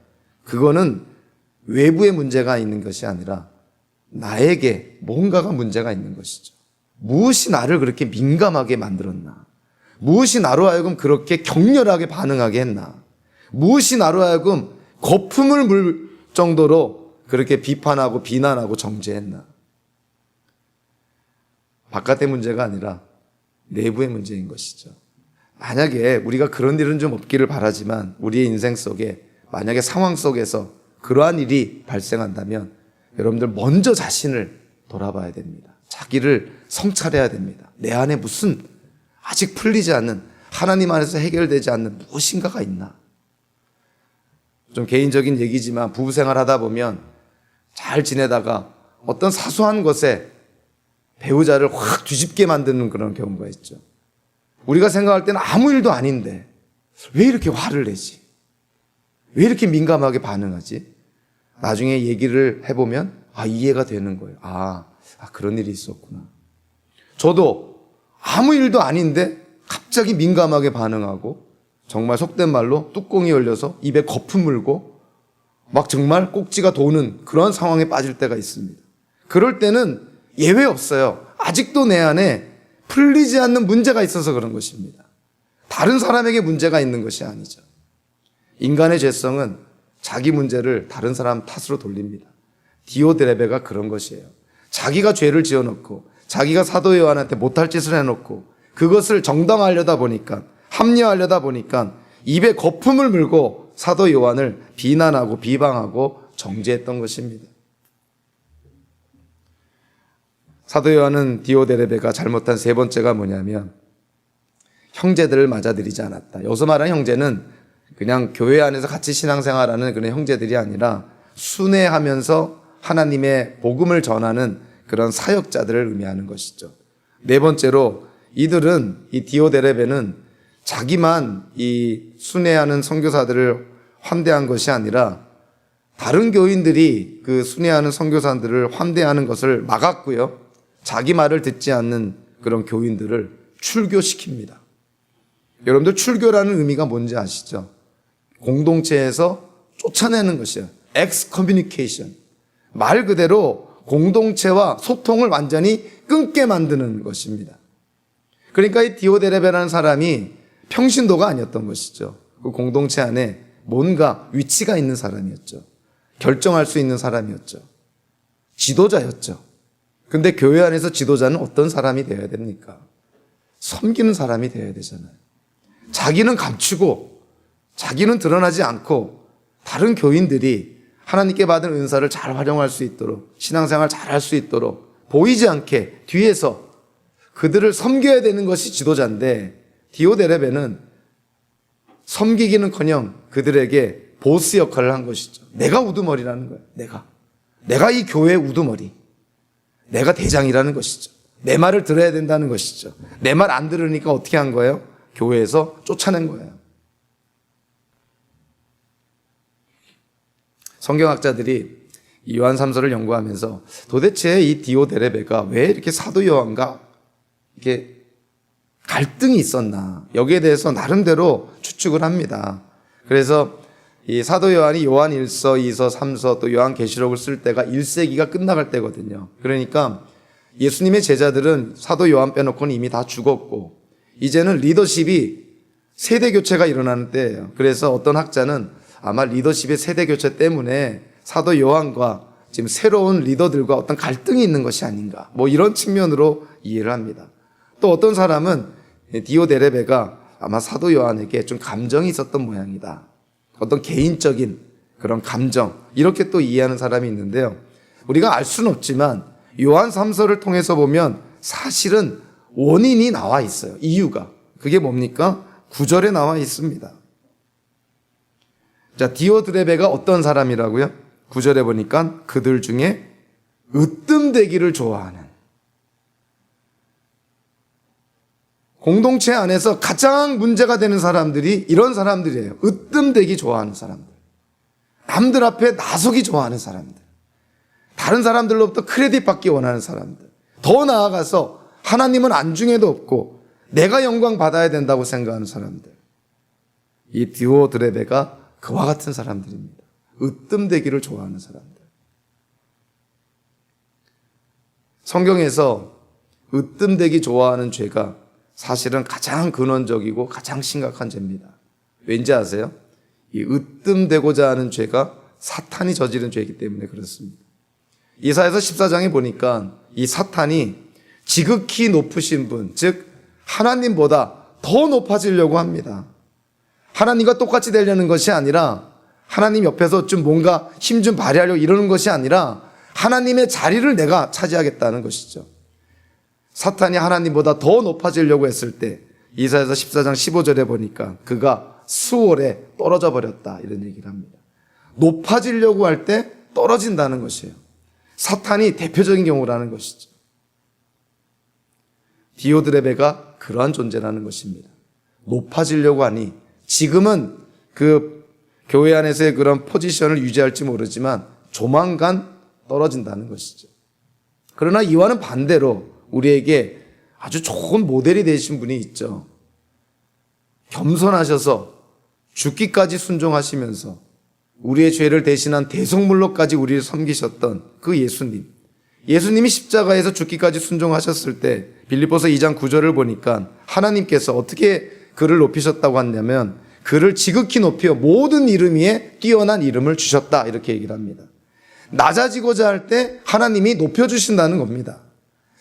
그거는 외부의 문제가 있는 것이 아니라 나에게 뭔가가 문제가 있는 것이죠. 무엇이 나를 그렇게 민감하게 만들었나? 무엇이 나로 하여금 그렇게 격렬하게 반응하게 했나? 무엇이 나로 하여금 거품을 물 정도로 그렇게 비판하고 비난하고 정죄했나? 바깥의 문제가 아니라 내부의 문제인 것이죠. 만약에 우리가 그런 일은 좀 없기를 바라지만, 우리의 인생 속에 만약에 상황 속에서 그러한 일이 발생한다면 여러분들 먼저 자신을 돌아봐야 됩니다. 자기를 성찰해야 됩니다. 내 안에 무슨 아직 풀리지 않는, 하나님 안에서 해결되지 않는 무엇인가가 있나? 좀 개인적인 얘기지만, 부부 생활 하다 보면 잘 지내다가 어떤 사소한 것에 배우자를 확 뒤집게 만드는 그런 경우가 있죠. 우리가 생각할 때는 아무 일도 아닌데 왜 이렇게 화를 내지? 왜 이렇게 민감하게 반응하지? 나중에 얘기를 해보면 이해가 되는 거예요. 그런 일이 있었구나. 저도 아무 일도 아닌데 갑자기 민감하게 반응하고, 정말 속된 말로 뚜껑이 열려서 입에 거품 물고 막 정말 꼭지가 도는 그런 상황에 빠질 때가 있습니다. 그럴 때는 예외 없어요. 아직도 내 안에 풀리지 않는 문제가 있어서 그런 것입니다. 다른 사람에게 문제가 있는 것이 아니죠. 인간의 죄성은 자기 문제를 다른 사람 탓으로 돌립니다. 디오데레베가 그런 것이에요. 자기가 죄를 지어놓고 자기가 사도 요한한테 못할 짓을 해놓고 그것을 정당화하려다 보니까, 합리화하려다 보니까 입에 거품을 물고 사도 요한을 비난하고 비방하고 정죄했던 것입니다. 사도 요한은 디오데레베가 잘못한 세 번째가 뭐냐면, 형제들을 맞아들이지 않았다. 여기서 말하는 형제는 그냥 교회 안에서 같이 신앙생활하는 그런 형제들이 아니라 순회하면서 하나님의 복음을 전하는 그런 사역자들을 의미하는 것이죠. 네 번째로, 이들은, 이 디오데레베는 자기만 이 순회하는 선교사들을 환대한 것이 아니라 다른 교인들이 그 순회하는 선교사들을 환대하는 것을 막았고요, 자기 말을 듣지 않는 그런 교인들을 출교시킵니다. 여러분들, 출교라는 의미가 뭔지 아시죠? 공동체에서 쫓아내는 것이에요. excommunication. 말 그대로 공동체와 소통을 완전히 끊게 만드는 것입니다. 그러니까 이 디오데레베라는 사람이 평신도가 아니었던 것이죠. 그 공동체 안에 뭔가 위치가 있는 사람이었죠. 결정할 수 있는 사람이었죠. 지도자였죠. 근데 교회 안에서 지도자는 어떤 사람이 되어야 됩니까? 섬기는 사람이 되어야 되잖아요. 자기는 감추고 자기는 드러나지 않고 다른 교인들이 하나님께 받은 은사를 잘 활용할 수 있도록, 신앙생활 잘 할 수 있도록 보이지 않게 뒤에서 그들을 섬겨야 되는 것이 지도자인데, 디오데레베는 섬기기는커녕 그들에게 보스 역할을 한 것이죠. 내가 우두머리라는 거예요. 내가 이 교회의 우두머리, 내가 대장이라는 것이죠. 내 말을 들어야 된다는 것이죠. 내 말 안 들으니까 어떻게 한 거예요? 교회에서 쫓아낸 거예요. 성경학자들이 이 요한 3서를 연구하면서 도대체 이 디오데레베가 왜 이렇게 사도 요한과 이렇게 갈등이 있었나, 여기에 대해서 나름대로 추측을 합니다. 그래서 이 사도 요한이 요한 1서, 2서, 3서 또 요한계시록을 쓸 때가 1세기가 끝나갈 때거든요. 그러니까 예수님의 제자들은 사도 요한 빼놓고는 이미 다 죽었고 이제는 리더십이 세대 교체가 일어나는 때예요. 그래서 어떤 학자는 아마 리더십의 세대 교체 때문에 사도 요한과 지금 새로운 리더들과 어떤 갈등이 있는 것이 아닌가, 뭐 이런 측면으로 이해를 합니다. 또 어떤 사람은 디오데레베가 아마 사도 요한에게 좀 감정이 있었던 모양이다, 어떤 개인적인 그런 감정, 이렇게 또 이해하는 사람이 있는데요. 우리가 알 수는 없지만 요한 3서를 통해서 보면 사실은 원인이 나와 있어요. 이유가. 그게 뭡니까? 9절에 나와 있습니다. 자, 디오드레베가 어떤 사람이라고요? 9절에 보니까 그들 중에 으뜸되기를 좋아하는, 공동체 안에서 가장 문제가 되는 사람들이 이런 사람들이에요. 으뜸되기 좋아하는 사람들, 남들 앞에 나서기 좋아하는 사람들, 다른 사람들로부터 크레딧 받기 원하는 사람들, 더 나아가서 하나님은 안중에도 없고 내가 영광 받아야 된다고 생각하는 사람들, 이 디오드레베가 그와 같은 사람들입니다. 으뜸되기를 좋아하는 사람들. 성경에서 으뜸되기 좋아하는 죄가 사실은 가장 근원적이고 가장 심각한 죄입니다. 왠지 아세요? 이 으뜸되고자 하는 죄가 사탄이 저지른 죄이기 때문에 그렇습니다. 이사야서 14장에 보니까 이 사탄이 지극히 높으신 분, 즉 하나님보다 더 높아지려고 합니다. 하나님과 똑같이 되려는 것이 아니라, 하나님 옆에서 좀 뭔가 힘 좀 발휘하려고 이러는 것이 아니라 하나님의 자리를 내가 차지하겠다는 것이죠. 사탄이 하나님보다 더 높아지려고 했을 때 이사야서 14장 15절에 보니까 그가 수월에 떨어져 버렸다, 이런 얘기를 합니다. 높아지려고 할 때 떨어진다는 것이에요. 사탄이 대표적인 경우라는 것이죠. 디오드레베가 그러한 존재라는 것입니다. 높아지려고 하니 지금은 그 교회 안에서의 그런 포지션을 유지할지 모르지만 조만간 떨어진다는 것이죠. 그러나 이와는 반대로 우리에게 아주 좋은 모델이 되신 분이 있죠. 겸손하셔서 죽기까지 순종하시면서 우리의 죄를 대신한 대속물로까지 우리를 섬기셨던 그 예수님. 예수님이 십자가에서 죽기까지 순종하셨을 때 빌립보서 2장 9절을 보니까 하나님께서 어떻게 그를 높이셨다고 하냐면 그를 지극히 높여 모든 이름 위에 뛰어난 이름을 주셨다, 이렇게 얘기를 합니다. 낮아지고자 할 때 하나님이 높여주신다는 겁니다.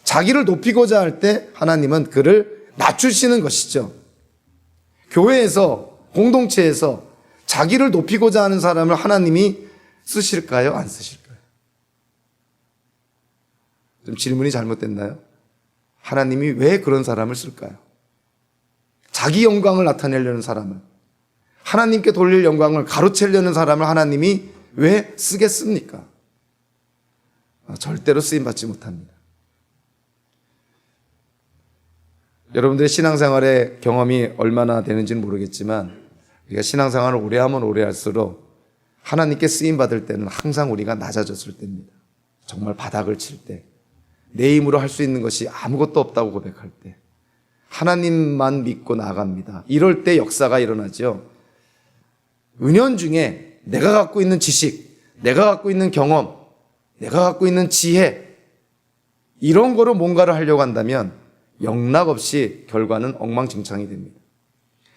자기를 높이고자 할 때 하나님은 그를 낮추시는 것이죠. 교회에서, 공동체에서 자기를 높이고자 하는 사람을 하나님이 쓰실까요? 안 쓰실까요? 좀 질문이 잘못됐나요? 하나님이 왜 그런 사람을 쓸까요? 자기 영광을 나타내려는 사람을, 하나님께 돌릴 영광을 가로채려는 사람을 하나님이 왜 쓰겠습니까? 절대로 쓰임받지 못합니다. 여러분들의 신앙생활의 경험이 얼마나 되는지는 모르겠지만 우리가 신앙생활을 오래 하면 오래 할수록 하나님께 쓰임받을 때는 항상 우리가 낮아졌을 때입니다. 정말 바닥을 칠 때, 내 힘으로 할 수 있는 것이 아무것도 없다고 고백할 때, 하나님만 믿고 나아갑니다. 이럴 때 역사가 일어나죠. 은연중에 내가 갖고 있는 지식, 내가 갖고 있는 경험, 내가 갖고 있는 지혜, 이런 거로 뭔가를 하려고 한다면 영락없이 결과는 엉망진창이 됩니다.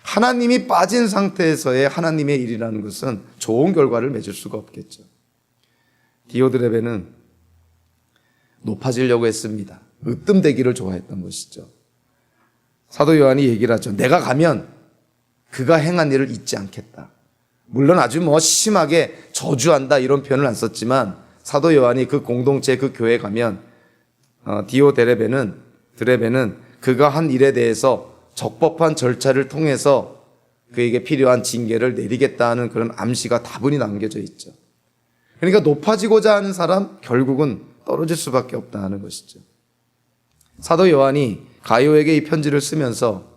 하나님이 빠진 상태에서의 하나님의 일이라는 것은 좋은 결과를 맺을 수가 없겠죠. 디오드레베는 높아지려고 했습니다. 으뜸되기를 좋아했던 것이죠. 사도 요한이 얘기를 하죠. 내가 가면 그가 행한 일을 잊지 않겠다. 물론 아주 심하게 저주한다 이런 표현을 안 썼지만 사도 요한이 그 공동체 그 교회에 가면 디오드레베는 그가 한 일에 대해서 적법한 절차를 통해서 그에게 필요한 징계를 내리겠다는 그런 암시가 다분히 남겨져 있죠. 그러니까 높아지고자 하는 사람 결국은 떨어질 수밖에 없다는 것이죠. 사도 요한이 가이오에게 이 편지를 쓰면서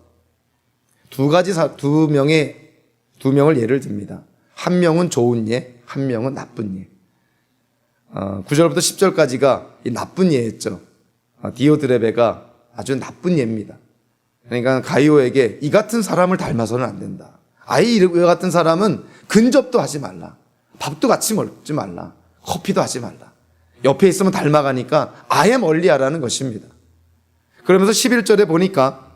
두 명을 예를 듭니다. 한 명은 좋은 예, 한 명은 나쁜 예. 9절부터 10절까지가 이 나쁜 예였죠. 디오드레베가 아주 나쁜 예입니다. 그러니까 가이오에게 이 같은 사람을 닮아서는 안 된다. 아예 이 같은 사람은 근접도 하지 말라. 밥도 같이 먹지 말라. 커피도 하지 말라. 옆에 있으면 닮아가니까 아예 멀리하라는 것입니다. 그러면서 11절에 보니까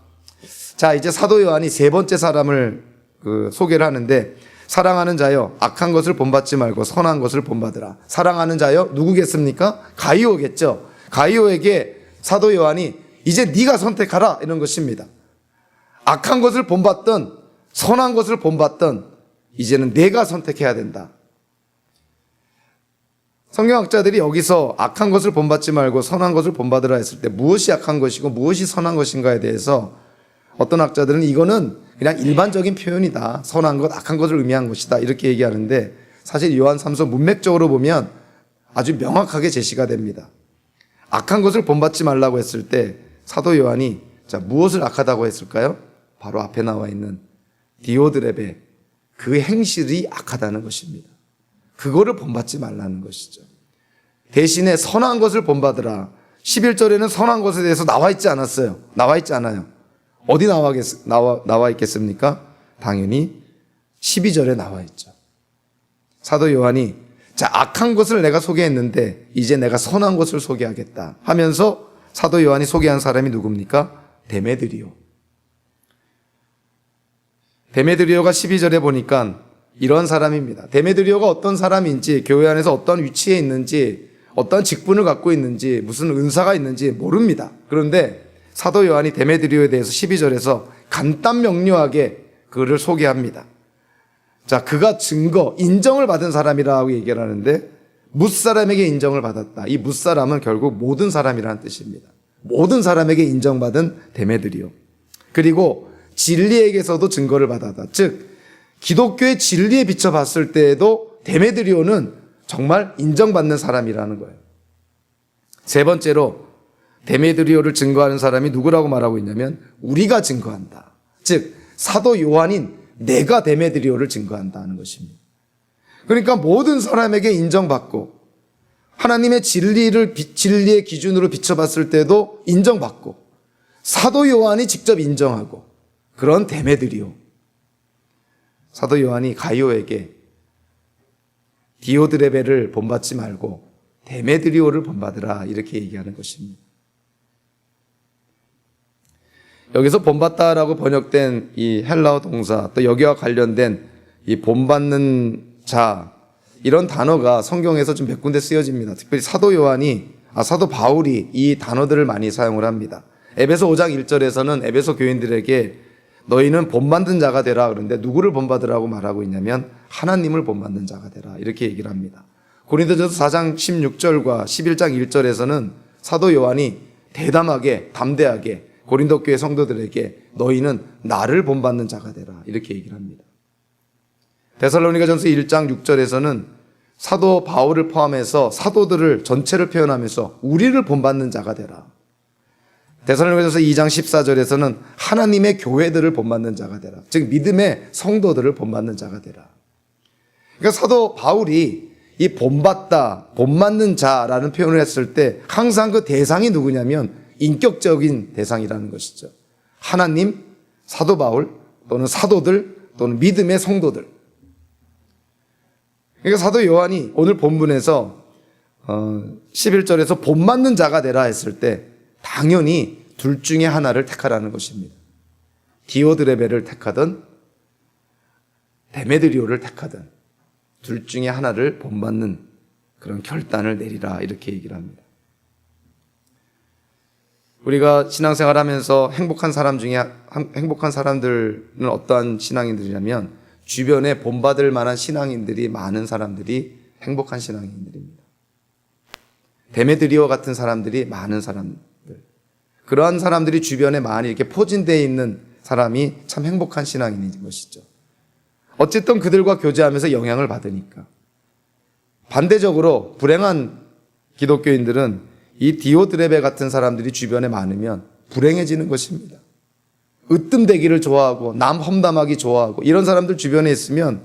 자 이제 사도 요한이 세 번째 사람을 소개를 하는데 사랑하는 자여 악한 것을 본받지 말고 선한 것을 본받으라. 사랑하는 자여 누구겠습니까? 가이오겠죠. 가이오에게 사도 요한이 이제 네가 선택하라 이런 것입니다. 악한 것을 본받던 선한 것을 본받던 이제는 내가 선택해야 된다. 성경학자들이 여기서 악한 것을 본받지 말고 선한 것을 본받으라 했을 때 무엇이 악한 것이고 무엇이 선한 것인가에 대해서 어떤 학자들은 이거는 그냥 일반적인 표현이다. 선한 것, 악한 것을 의미한 것이다. 이렇게 얘기하는데 사실 요한 3서 문맥적으로 보면 아주 명확하게 제시가 됩니다. 악한 것을 본받지 말라고 했을 때 사도 요한이 자 무엇을 악하다고 했을까요? 바로 앞에 나와 있는 디오드레베 그 행실이 악하다는 것입니다. 그거를 본받지 말라는 것이죠. 대신에 선한 것을 본받으라. 11절에는 선한 것에 대해서 나와 있지 않았어요. 나와 있지 않아요. 어디 나와 있겠습니까? 당연히 12절에 나와 있죠. 사도 요한이 자 악한 것을 내가 소개했는데 이제 내가 선한 것을 소개하겠다 하면서 사도 요한이 소개한 사람이 누굽니까? 데메드리오. 데메드리오가 12절에 보니까 이런 사람입니다. 데메드리오가 어떤 사람인지 교회 안에서 어떤 위치에 있는지 어떤 직분을 갖고 있는지 무슨 은사가 있는지 모릅니다. 그런데 사도 요한이 데메드리오에 대해서 12절에서 간단 명료하게 그를 소개합니다. 자, 그가 인정을 받은 사람이라고 얘기를 하는데 뭇사람에게 인정을 받았다. 이 뭇사람은 결국 모든 사람이라는 뜻입니다. 모든 사람에게 인정받은 데메드리오. 그리고 진리에게서도 증거를 받았다. 즉 기독교의 진리에 비춰봤을 때에도 데메드리오는 정말 인정받는 사람이라는 거예요. 세 번째로 데메드리오를 증거하는 사람이 누구라고 말하고 있냐면 우리가 증거한다. 즉 사도 요한인 내가 데메드리오를 증거한다는 것입니다. 그러니까 모든 사람에게 인정받고 하나님의 진리의 기준으로 비춰봤을 때도 인정받고 사도 요한이 직접 인정하고 그런 데메드리오. 사도 요한이 가이오에게 디오드레베를 본받지 말고 데메드리오를 본받으라 이렇게 얘기하는 것입니다. 여기서 본받다라고 번역된 이 헬라어 동사 또 여기와 관련된 이 본받는 자 이런 단어가 성경에서 좀 몇 군데 쓰여집니다. 특별히 사도 바울이 이 단어들을 많이 사용을 합니다. 에베소 5장 1절에서는 에베소 교인들에게 너희는 본받는 자가 되라 그런데 누구를 본받으라고 말하고 있냐면 하나님을 본받는 자가 되라 이렇게 얘기를 합니다. 고린도전서 4장 16절과 11장 1절에서는 사도 요한이 대담하게 담대하게 고린도 교회 성도들에게 너희는 나를 본받는 자가 되라 이렇게 얘기를 합니다. 데살로니가전서 1장 6절에서는 사도 바울을 포함해서 사도들을 전체를 표현하면서 우리를 본받는 자가 되라. 데살로니가전서 2장 14절에서는 하나님의 교회들을 본받는 자가 되라. 즉 믿음의 성도들을 본받는 자가 되라. 그러니까 사도 바울이 이 본받다, 본받는 자라는 표현을 했을 때 항상 그 대상이 누구냐면 인격적인 대상이라는 것이죠. 하나님, 사도 바울 또는 사도들 또는 믿음의 성도들. 그러니까 사도 요한이 오늘 본문에서 11절에서 본받는 자가 되라 했을 때 당연히 둘 중에 하나를 택하라는 것입니다. 디오드레베를 택하든 데메드리오를 택하든 둘 중에 하나를 본받는 그런 결단을 내리라, 이렇게 얘기를 합니다. 우리가 신앙생활 하면서 행복한 사람들은 어떠한 신앙인들이냐면 주변에 본받을 만한 신앙인들이 많은 사람들이 행복한 신앙인들입니다. 데메드리오 같은 사람들이 많은 사람들, 그러한 사람들이 주변에 많이 이렇게 포진되어 있는 사람이 참 행복한 신앙인인 것이죠. 어쨌든 그들과 교제하면서 영향을 받으니까. 반대적으로 불행한 기독교인들은 이 디오드레베 같은 사람들이 주변에 많으면 불행해지는 것입니다. 으뜸되기를 좋아하고 남 험담하기 좋아하고 이런 사람들 주변에 있으면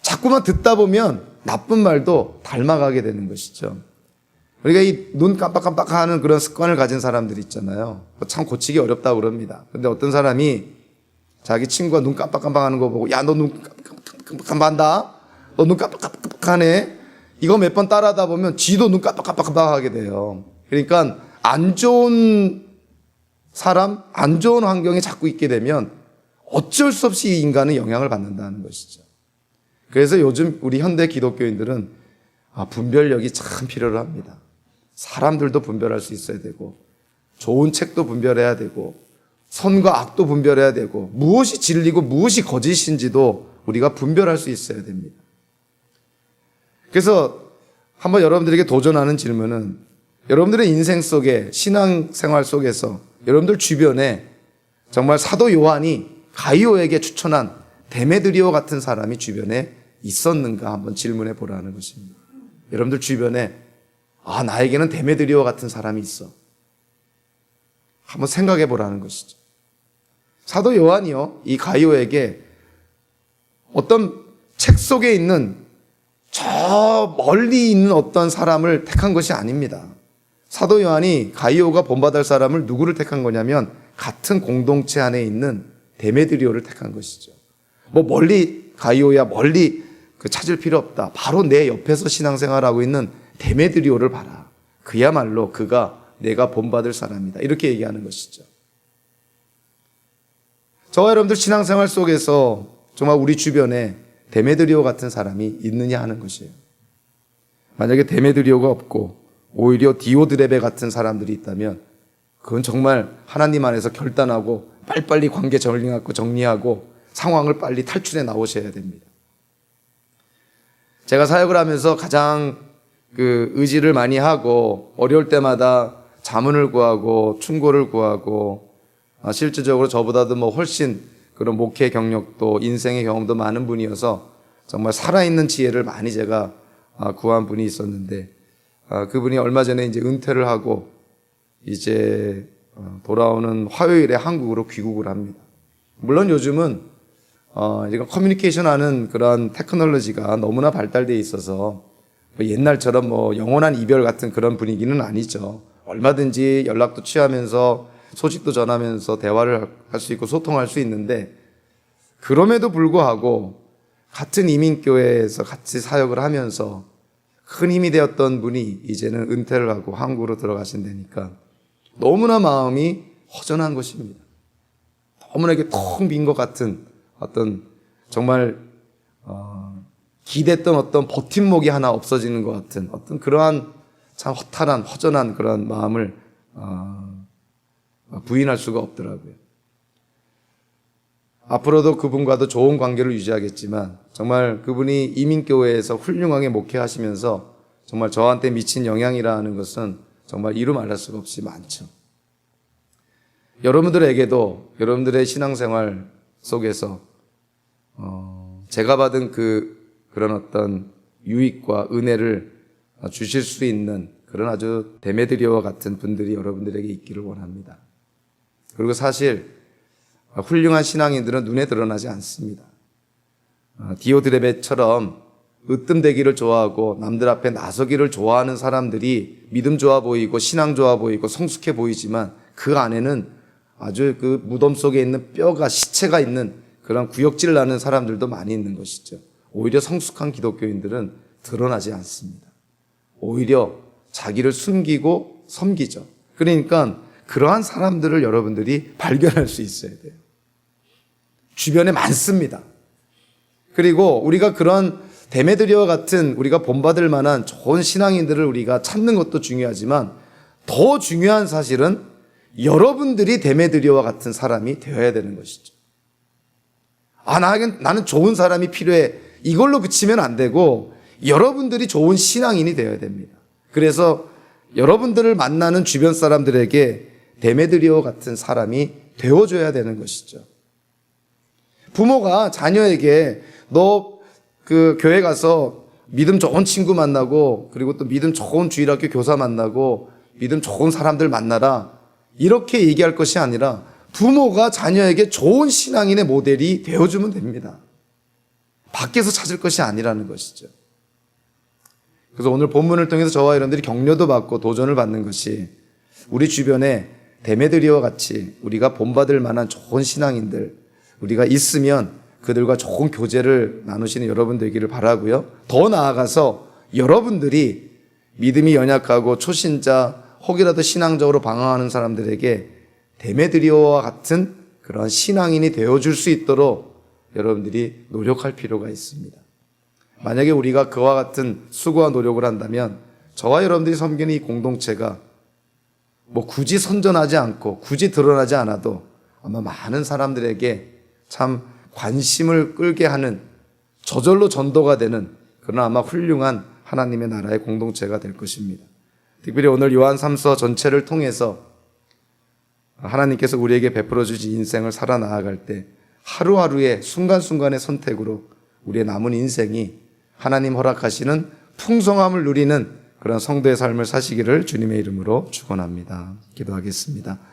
자꾸만 듣다 보면 나쁜 말도 닮아가게 되는 것이죠. 우리가 이 눈 깜빡깜빡하는 그런 습관을 가진 사람들이 있잖아요. 참 고치기 어렵다고 그럽니다. 근데 어떤 사람이 자기 친구가 눈 깜빡깜빡하는 거 보고, 야, 너 눈 깜빡깜빡한다? 너 눈 깜빡깜빡하네? 이거 몇 번 따라하다 보면 지도 눈 깜빡깜빡하게 돼요. 그러니까 안 좋은 사람, 안 좋은 환경에 자꾸 있게 되면 어쩔 수 없이 이 인간은 영향을 받는다는 것이죠. 그래서 요즘 우리 현대 기독교인들은 분별력이 참 필요로 합니다. 사람들도 분별할 수 있어야 되고, 좋은 책도 분별해야 되고, 선과 악도 분별해야 되고, 무엇이 진리고 무엇이 거짓인지도 우리가 분별할 수 있어야 됩니다. 그래서 한번 여러분들에게 도전하는 질문은, 여러분들의 인생 속에, 신앙생활 속에서 여러분들 주변에 정말 사도 요한이 가이오에게 추천한 데메드리오 같은 사람이 주변에 있었는가 한번 질문해 보라는 것입니다. 여러분들 주변에 나에게는 데메드리오 같은 사람이 있어. 한번 생각해 보라는 것이죠. 사도 요한이요, 이 가이오에게 어떤 책 속에 있는 저 멀리 있는 어떤 사람을 택한 것이 아닙니다. 사도 요한이 가이오가 본받을 사람을 누구를 택한 거냐면 같은 공동체 안에 있는 데메드리오를 택한 것이죠. 멀리 가이오야 멀리 찾을 필요 없다. 바로 내 옆에서 신앙생활하고 있는 데메드리오를 봐라. 그야말로 그가 내가 본받을 사람이다. 이렇게 얘기하는 것이죠. 저와 여러분들 신앙생활 속에서 정말 우리 주변에 데메드리오 같은 사람이 있느냐 하는 것이에요. 만약에 데메드리오가 없고 오히려 디오드레베 같은 사람들이 있다면 그건 정말 하나님 안에서 결단하고 빨리빨리 관계 정리하고 상황을 빨리 탈출해 나오셔야 됩니다. 제가 사역을 하면서 가장 의지를 많이 하고 어려울 때마다 자문을 구하고 충고를 구하고 실질적으로 저보다도 훨씬 그런 목회 경력도 인생의 경험도 많은 분이어서 정말 살아있는 지혜를 많이 제가 구한 분이 있었는데, 그분이 얼마 전에 이제 은퇴를 하고 이제 돌아오는 화요일에 한국으로 귀국을 합니다. 물론 요즘은 이런 커뮤니케이션 하는 그런 테크놀로지가 너무나 발달되어 있어서 옛날처럼 영원한 이별 같은 그런 분위기는 아니죠. 얼마든지 연락도 취하면서 소식도 전하면서 대화를 할 수 있고 소통할 수 있는데, 그럼에도 불구하고 같은 이민교회에서 같이 사역을 하면서 큰 힘이 되었던 분이 이제는 은퇴를 하고 한국으로 들어가신다니까 너무나 마음이 허전한 것입니다. 너무나 이게 텅 빈 것 같은 어떤 정말 기댔던 어떤 버팀목이 하나 없어지는 것 같은 어떤 그러한 참 허탈한 허전한 그런 마음을 부인할 수가 없더라고요. 앞으로도 그분과도 좋은 관계를 유지하겠지만 정말 그분이 이민교회에서 훌륭하게 목회하시면서 정말 저한테 미친 영향이라는 것은 정말 이루 말할 수가 없이 많죠. 여러분들에게도 여러분들의 신앙생활 속에서 제가 받은 그런 어떤 유익과 은혜를 주실 수 있는 그런 아주 데메드리오와 같은 분들이 여러분들에게 있기를 원합니다. 그리고 사실 훌륭한 신앙인들은 눈에 드러나지 않습니다. 디오드레베처럼 으뜸되기를 좋아하고 남들 앞에 나서기를 좋아하는 사람들이 믿음 좋아 보이고 신앙 좋아 보이고 성숙해 보이지만 그 안에는 아주 그 무덤 속에 있는 뼈가 시체가 있는 그런 구역질 나는 사람들도 많이 있는 것이죠. 오히려 성숙한 기독교인들은 드러나지 않습니다. 오히려 자기를 숨기고 섬기죠. 그러니까 그러한 사람들을 여러분들이 발견할 수 있어야 돼요. 주변에 많습니다. 그리고 우리가 그런 데메드리와 같은 우리가 본받을 만한 좋은 신앙인들을 우리가 찾는 것도 중요하지만 더 중요한 사실은 여러분들이 데메드리와 같은 사람이 되어야 되는 것이죠. 나는 좋은 사람이 필요해. 이걸로 그치면 안 되고 여러분들이 좋은 신앙인이 되어야 됩니다. 그래서 여러분들을 만나는 주변 사람들에게 데메드리와 같은 사람이 되어줘야 되는 것이죠. 부모가 자녀에게 너 그 교회 가서 믿음 좋은 친구 만나고 그리고 또 믿음 좋은 주일학교 교사 만나고 믿음 좋은 사람들 만나라 이렇게 얘기할 것이 아니라 부모가 자녀에게 좋은 신앙인의 모델이 되어주면 됩니다. 밖에서 찾을 것이 아니라는 것이죠. 그래서 오늘 본문을 통해서 저와 여러분들이 격려도 받고 도전을 받는 것이 우리 주변에 데메드리와 같이 우리가 본받을 만한 좋은 신앙인들 우리가 있으면 그들과 좋은 교제를 나누시는 여러분 되기를 바라고요. 더 나아가서 여러분들이 믿음이 연약하고 초신자 혹이라도 신앙적으로 방황하는 사람들에게 데메드리오와 같은 그런 신앙인이 되어줄 수 있도록 여러분들이 노력할 필요가 있습니다. 만약에 우리가 그와 같은 수고와 노력을 한다면 저와 여러분들이 섬기는 이 공동체가 굳이 선전하지 않고 굳이 드러나지 않아도 아마 많은 사람들에게 참 관심을 끌게 하는 저절로 전도가 되는 그런 아마 훌륭한 하나님의 나라의 공동체가 될 것입니다. 특별히 오늘 요한 3서 전체를 통해서 하나님께서 우리에게 베풀어 주신 인생을 살아 나아갈 때 하루하루의 순간순간의 선택으로 우리의 남은 인생이 하나님 허락하시는 풍성함을 누리는 그런 성도의 삶을 사시기를 주님의 이름으로 축원합니다. 기도하겠습니다.